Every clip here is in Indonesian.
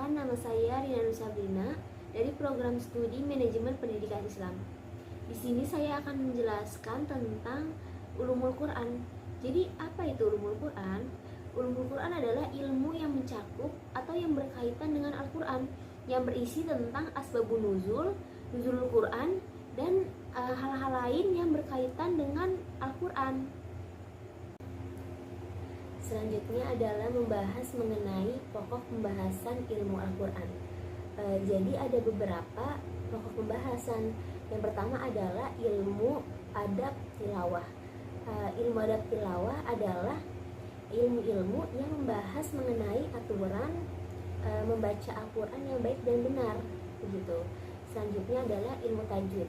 Perkenalkan, nama saya Rina Nusabrina dari program studi Manajemen Pendidikan Islam. Di sini saya akan menjelaskan tentang ulumul Quran. Jadi, apa itu ulumul Quran? Ulumul Quran adalah ilmu yang mencakup atau yang berkaitan dengan Al-Quran, yang berisi tentang asbabun nuzul, nuzulul Quran, dan hal-hal lain yang berkaitan dengan Al-Quran. Selanjutnya adalah membahas mengenai pokok pembahasan ilmu Al-Quran. Jadi ada beberapa pokok pembahasan. Yang pertama adalah ilmu adab tilawah. Ilmu adab tilawah adalah ilmu-ilmu yang membahas mengenai aturan membaca Al-Quran yang baik dan benar, begitu. Selanjutnya adalah ilmu tajwid.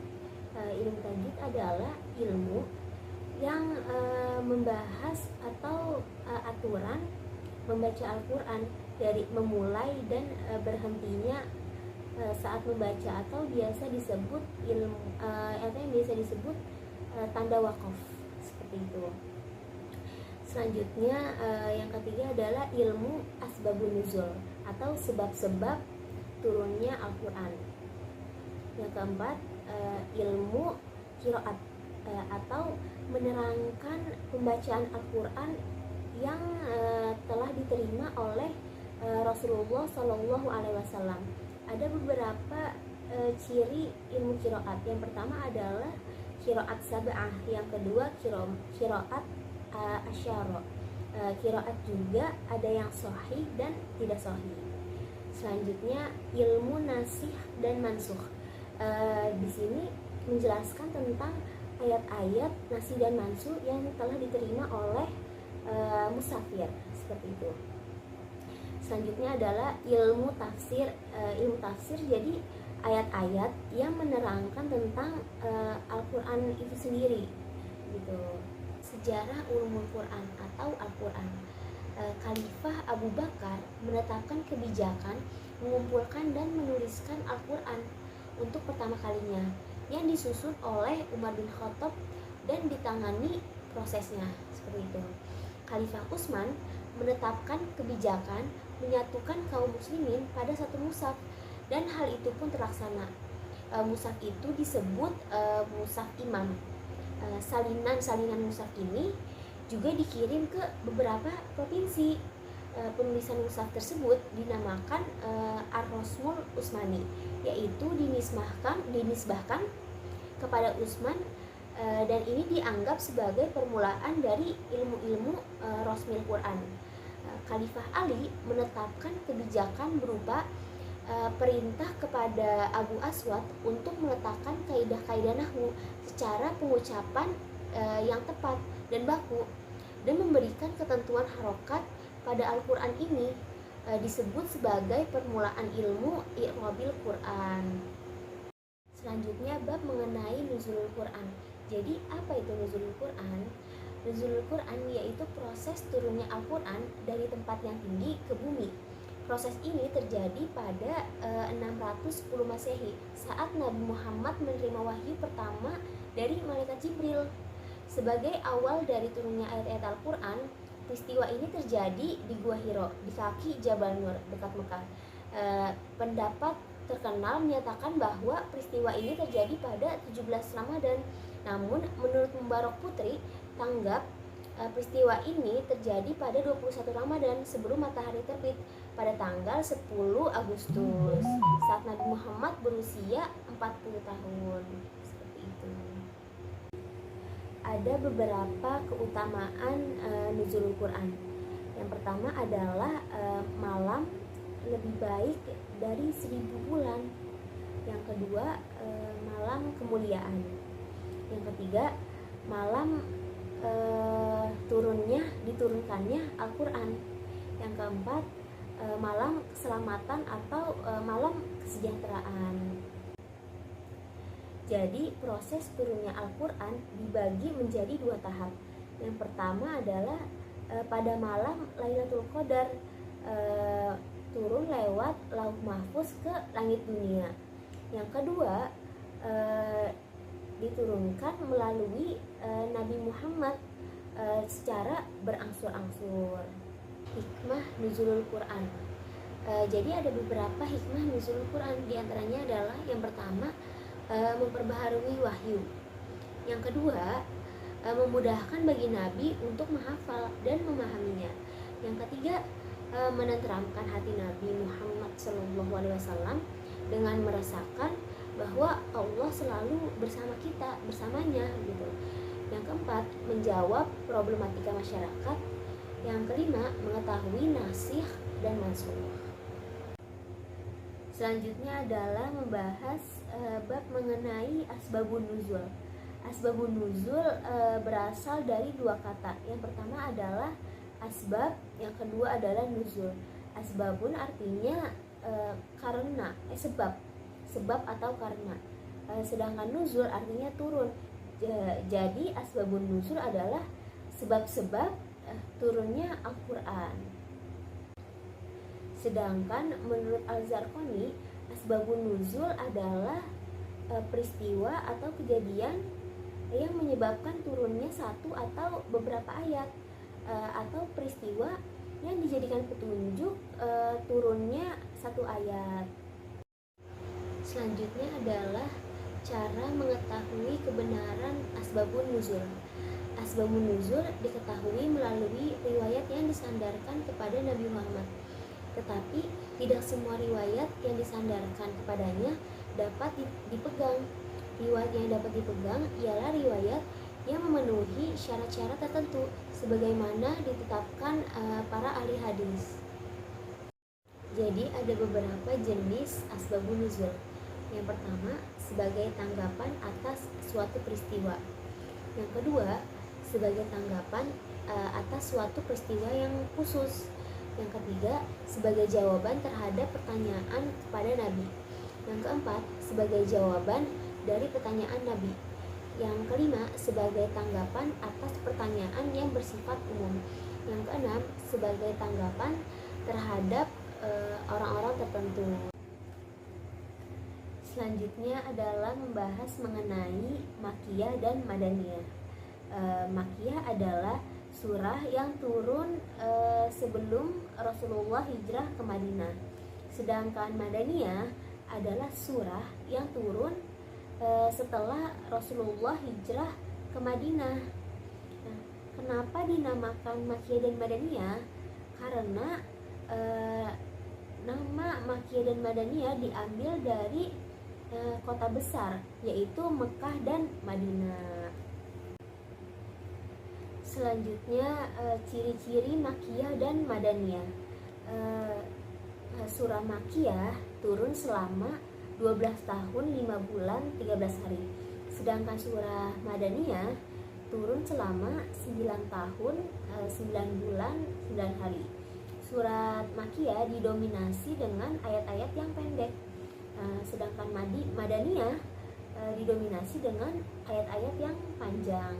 Ilmu tajwid adalah ilmu yang membahas atau aturan membaca Al-Quran dari memulai dan berhentinya saat membaca, atau biasa disebut tanda wakaf, seperti itu. Selanjutnya yang ketiga adalah ilmu asbabun nuzul atau sebab-sebab turunnya Al-Quran. Yang keempat ilmu qiraat atau menerangkan pembacaan Al-Quran yang telah diterima oleh Rasulullah Shallallahu Alaihi Wasallam. Ada beberapa ciri ilmu qiraat. Yang pertama adalah qiraat sab'ah, yang kedua qiraat asyara. Qiraat juga ada yang sahih dan tidak sahih. Selanjutnya ilmu nasikh dan mansukh. Di sini menjelaskan tentang ayat-ayat nasih dan mansuh yang telah diterima oleh musafir, seperti itu. Selanjutnya adalah ilmu tafsir. Ilmu tafsir jadi ayat-ayat yang menerangkan tentang Al-Quran itu sendiri, gitu. Sejarah ulumul Quran atau Al-Quran. Khalifah Abu Bakar menetapkan kebijakan mengumpulkan dan menuliskan Al-Quran untuk pertama kalinya, yang disusun oleh Umar bin Khattab dan ditangani prosesnya, seperti itu. Khalifah Utsman menetapkan kebijakan menyatukan kaum muslimin pada satu mushaf, dan hal itu pun terlaksana. Mushaf itu disebut mushaf imam. Salinan mushaf ini juga dikirim ke beberapa provinsi. Penulisan mushaf tersebut dinamakan Ar-Rasmul Utsmani, yaitu dinisbahkan kepada Utsman, dan ini dianggap sebagai permulaan dari ilmu-ilmu Rasmil Quran. Khalifah Ali menetapkan kebijakan berupa perintah kepada Abu Aswad untuk meletakkan kaidah-kaidah nahwu secara pengucapan yang tepat dan baku, dan memberikan ketentuan harokat pada Al-Quran ini disebut sebagai permulaan ilmu i'rabil Quran. Selanjutnya bab mengenai nuzulul Quran. Jadi apa itu nuzulul Quran? Nuzulul Quran yaitu proses turunnya Al-Quran dari tempat yang tinggi ke bumi. Proses ini terjadi pada 610 Masehi saat Nabi Muhammad menerima wahyu pertama dari malaikat Jibril. Sebagai awal dari turunnya ayat-ayat Al-Quran, peristiwa ini terjadi di Gua Hiro, di kaki Jabal Nur, dekat Mekah. Pendapat terkenal menyatakan bahwa peristiwa ini terjadi pada 17 Ramadan. Namun, menurut Mubarak Putri, tanggap peristiwa ini terjadi pada 21 Ramadan sebelum matahari terbit pada tanggal 10 Agustus saat Nabi Muhammad berusia 40 tahun. Seperti itu. Ada beberapa keutamaan nuzulul Quran. Yang pertama adalah malam lebih baik dari 1000 bulan. Yang kedua, malam kemuliaan. Yang ketiga, malam diturunkannya Al-Quran. Yang keempat, malam keselamatan atau malam kesejahteraan. Jadi proses turunnya Al-Quran dibagi menjadi 2 tahap. Yang pertama adalah pada malam Lailatul Qadar, turun lewat Lauh Mahfuz ke langit dunia. Yang kedua, diturunkan melalui Nabi Muhammad secara berangsur-angsur. Hikmah nuzulul Quran. Jadi ada beberapa hikmah nuzul Quran. Di antaranya adalah yang pertama, memperbaharui wahyu. Yang kedua, memudahkan bagi Nabi untuk menghafal dan memahaminya. Yang ketiga, menenteramkan hati Nabi Muhammad SAW dengan merasakan bahwa Allah selalu bersama kita, bersamanya gitu. Yang keempat, menjawab problematika masyarakat. Yang kelima, mengetahui nasikh dan mansukh. Selanjutnya adalah membahas bab mengenai asbabun nuzul. Asbabun nuzul berasal dari dua kata. Yang pertama adalah asbab, yang kedua adalah nuzul. Asbabun artinya karena, sebab atau karena. Sedangkan nuzul artinya turun. Jadi asbabun nuzul adalah sebab-sebab turunnya Al-Quran. Sedangkan menurut Al-Zarqani, asbabun nuzul adalah peristiwa atau kejadian yang menyebabkan turunnya satu atau beberapa ayat, atau peristiwa yang dijadikan petunjuk turunnya satu ayat. Selanjutnya adalah cara mengetahui kebenaran asbabun nuzul. Asbabun nuzul diketahui melalui riwayat yang disandarkan kepada Nabi Muhammad. Tetapi tidak semua riwayat yang disandarkan kepadanya dapat dipegang. Riwayat yang dapat dipegang ialah riwayat yang memenuhi syarat-syarat tertentu sebagaimana ditetapkan para ahli hadis. Jadi ada beberapa jenis asbabun nuzul. Yang pertama, sebagai tanggapan atas suatu peristiwa. Yang kedua, sebagai tanggapan atas suatu peristiwa yang khusus. Yang ketiga, sebagai jawaban terhadap pertanyaan kepada Nabi. Yang keempat, sebagai jawaban dari pertanyaan Nabi. Yang kelima, sebagai tanggapan atas pertanyaan yang bersifat umum. Yang keenam, sebagai tanggapan terhadap orang-orang tertentu. Selanjutnya adalah membahas mengenai Makkiyah dan Madaniyah. Makkiyah adalah surah yang turun sebelum Rasulullah hijrah ke Madinah. Sedangkan Madaniyah adalah surah yang turun setelah Rasulullah hijrah ke Madinah. Nah, kenapa dinamakan Makkiyah dan Madaniyah? Karena nama Makkiyah dan Madaniyah diambil dari kota besar, yaitu Mekah dan Madinah. Selanjutnya ciri-ciri Makkiyah dan Madaniyah. Surah Makkiyah turun selama 12 tahun 5 bulan 13 hari. Sedangkan surah Madaniyah turun selama 9 tahun 9 bulan 9 hari. Surat Makkiyah didominasi dengan ayat-ayat yang pendek. Sedangkan Madaniyah didominasi dengan ayat-ayat yang panjang.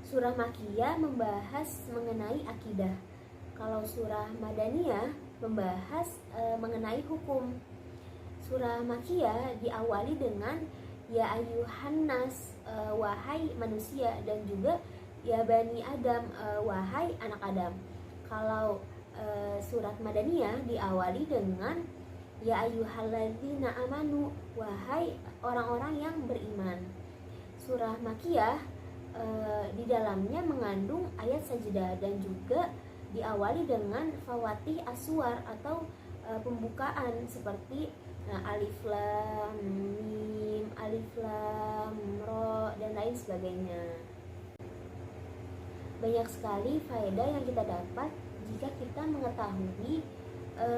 Surah Makkiyah membahas mengenai akidah. Kalau surah Madaniyah membahas mengenai hukum. Surah Makkiyah diawali dengan ya ayyuhan nas, wahai manusia, dan juga ya bani Adam, wahai anak Adam. Kalau surat Madaniyah diawali dengan ya ayyuhalladzina amanu, wahai orang-orang yang beriman. Surah Makkiyah di dalamnya mengandung ayat sajdah dan juga diawali dengan fawatih aswar atau pembukaan seperti alif lam mim, alif lam ra, dan lain sebagainya. Banyak sekali faedah yang kita dapat jika kita mengetahui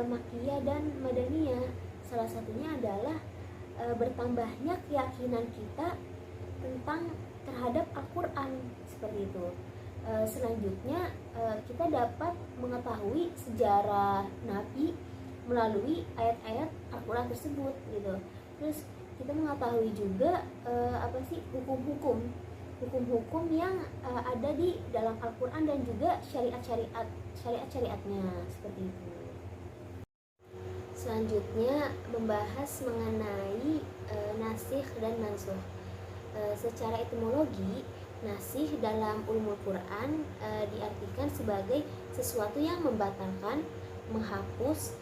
Makkiyah dan Madaniyah. Salah satunya adalah bertambahnya keyakinan kita tentang terhadap Al-Quran, seperti itu. Selanjutnya kita dapat mengetahui sejarah Nabi melalui ayat-ayat Al-Quran tersebut, gitu. Terus kita mengetahui juga hukum-hukum yang ada di dalam Al-Quran dan juga syariat-syariatnya, seperti itu. Selanjutnya membahas mengenai nasikh dan mansukh. Secara etimologi, nasikh dalam ulumul Quran diartikan sebagai sesuatu yang membatalkan menghapus,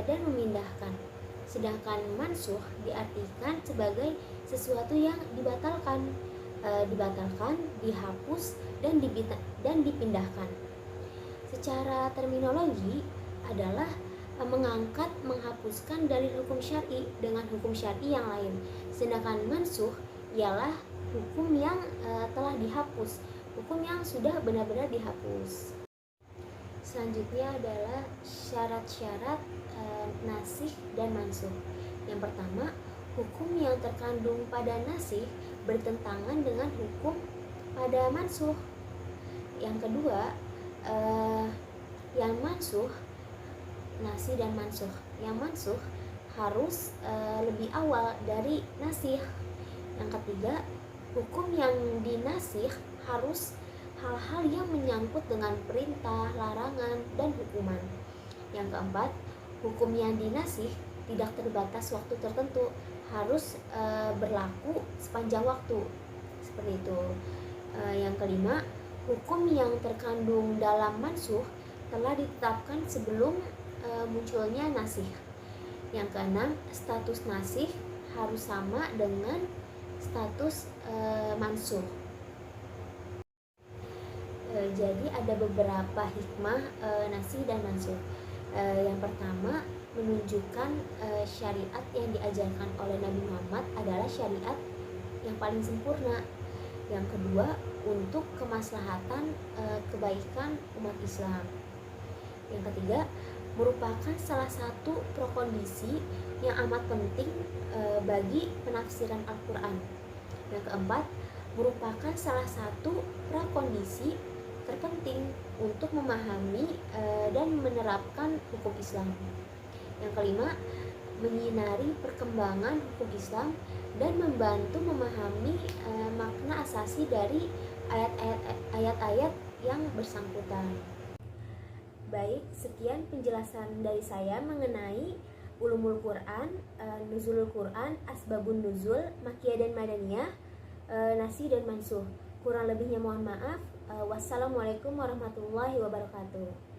dan memindahkan. Sedangkan mansuh diartikan sebagai sesuatu yang dibatalkan, dihapus, dan dipindahkan. Secara terminologi adalah mengangkat, menghapuskan dari hukum syar'i dengan hukum syar'i yang lain. Sedangkan mansuh ialah hukum yang telah dihapus, hukum yang sudah benar-benar dihapus. Selanjutnya adalah syarat-syarat nasikh dan mansuh. Yang pertama, hukum yang terkandung pada nasikh bertentangan dengan hukum pada mansuh. Yang kedua, yang mansuh, nasikh dan mansuh. Yang mansuh harus lebih awal dari nasikh. Yang ketiga, hukum yang dinasikh harus hal-hal yang menyangkut dengan perintah, larangan, dan hukuman. Yang keempat, hukum yang dinasikh tidak terbatas waktu tertentu, harus berlaku sepanjang waktu. Seperti itu. Yang kelima, hukum yang terkandung dalam mansuh telah ditetapkan sebelum munculnya nasikh. Yang keenam, status nasikh harus sama dengan status mansuh. Jadi ada beberapa hikmah nasikh dan mansuh. Yang pertama, menunjukkan syariat yang diajarkan oleh Nabi Muhammad adalah syariat yang paling sempurna. Yang kedua, untuk kemaslahatan kebaikan umat Islam. Yang ketiga, merupakan salah satu prakondisi yang amat penting bagi penafsiran Al-Quran. Yang keempat, merupakan salah satu prakondisi terpenting untuk memahami dan menerapkan hukum Islam. Yang kelima, menyinari perkembangan hukum Islam dan membantu memahami makna asasi dari ayat-ayat yang bersangkutan. Baik, sekian penjelasan dari saya mengenai Ulumul Quran, Nuzulul Quran, Asbabun Nuzul, Makkiyah dan Madaniyah, nasikh dan mansuh. Kurang lebihnya mohon maaf. Wassalamualaikum warahmatullahi wabarakatuh.